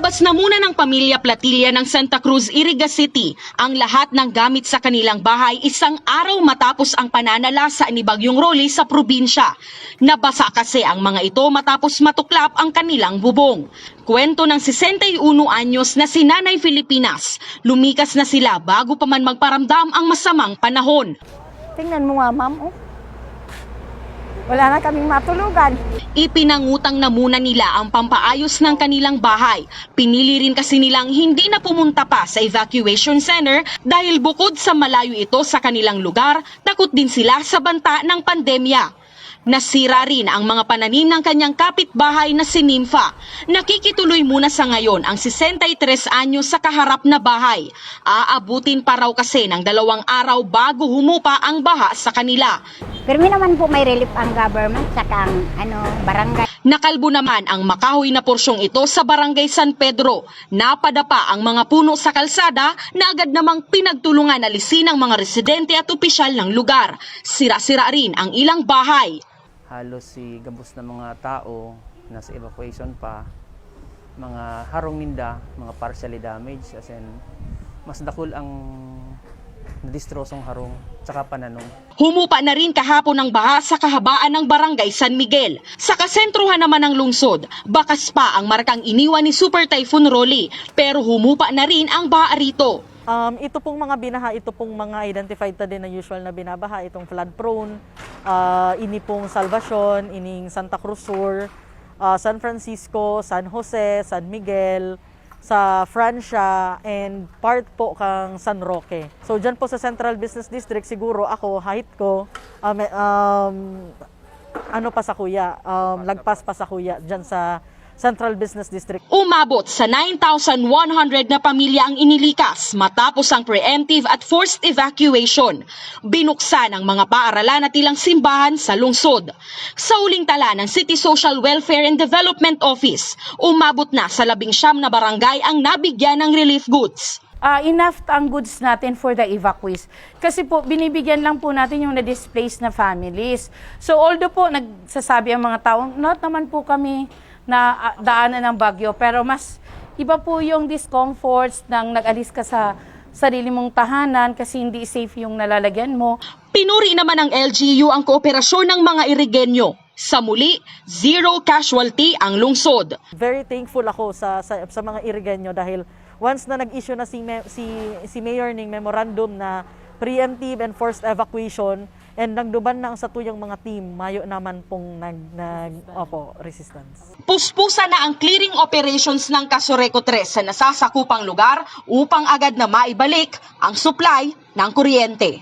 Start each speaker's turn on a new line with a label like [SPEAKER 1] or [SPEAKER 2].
[SPEAKER 1] Inilabas na muna ng pamilya Platilla ng Santa Cruz, Iriga City ang lahat ng gamit sa kanilang bahay isang araw matapos ang pananalasa ni Bagyong Rolly sa probinsya. Nabasa kasi ang mga ito matapos matuklap ang kanilang bubong. Kwento ng 61 anyos na si Nanay Filipinas, lumikas na sila bago pa man magparamdam ang masamang panahon.
[SPEAKER 2] Tingnan mo nga, ma'am. Oh. Wala na kaming matulugan.
[SPEAKER 1] Ipinangutang na muna nila ang pampaayos ng kanilang bahay. Pinili rin kasi nilang hindi na pumunta pa sa evacuation center dahil bukod sa malayo ito sa kanilang lugar, takot din sila sa banta ng pandemya. Nasira rin ang mga pananim ng kanyang kapitbahay na si Nympha. Nakikituloy muna sa ngayon ang 63 anyos sa kaharap na bahay. Aabutin pa raw kasi ng 2 araw bago humupa ang baha sa kanila.
[SPEAKER 2] Pero naman po may relief ang government saka ang barangay.
[SPEAKER 1] Nakalbo naman ang makahoy na porsyong ito sa Barangay San Pedro. Napadapa ang mga puno sa kalsada na agad namang pinagtulungan alisin ng mga residente at opisyal ng lugar. Sira-sira rin ang ilang bahay.
[SPEAKER 3] Halos si gabos na mga tao, nasa evacuation pa, mga harong ninda, mga partially damaged, as in, mas dakol ang nadistrosong harong, tsaka pananong.
[SPEAKER 1] Humupa na rin kahapon ng baha sa kahabaan ng Barangay San Miguel. Sa kasentruhan naman ng lungsod, bakas pa ang markang iniwan ni Super Typhoon Rolly, pero humupa na rin ang baha rito.
[SPEAKER 4] Ito pong mga binaha, ito pong mga identified na din na usual na binabaha, itong flood prone, ini pong Salvacion, ining Santa Cruz Sur, San Francisco, San Jose, San Miguel, sa Francia, and part po kang San Roque. So dyan po sa Central Business District, siguro ako, height ko, lagpas pa sa kuya, dyan sa Central Business District.
[SPEAKER 1] Umabot sa 9,100 na pamilya ang inilikas matapos ang preemptive at forced evacuation. Binuksan ang mga paaralan at ilang simbahan sa lungsod. Sa uling tala ng City Social Welfare and Development Office, umabot na sa 19 na barangay ang nabigyan ng relief goods.
[SPEAKER 5] Enough ang goods natin for the evacuees. Kasi po, binibigyan lang po natin yung na-displaced na families. So although po, nagsasabi ang mga tao, not naman po kami na daanan ng bagyo, pero mas iba po yung discomforts ng nag-alis ka sa sarili mong tahanan kasi hindi safe yung nalalagyan mo.
[SPEAKER 1] Pinuri naman ng LGU ang kooperasyon ng mga Irigenyo. Sa muli, 0 casualty ang lungsod.
[SPEAKER 4] Very thankful ako sa mga Irigenyo dahil once na nag-issue na si Mayor ng memorandum na preemptive and forced evacuation, and nagduban na ang satuyang mga team, mayo naman pong resistance.
[SPEAKER 1] Puspusa na ang clearing operations ng Casureco 3 sa nasasakupang lugar upang agad na maibalik ang supply ng kuryente.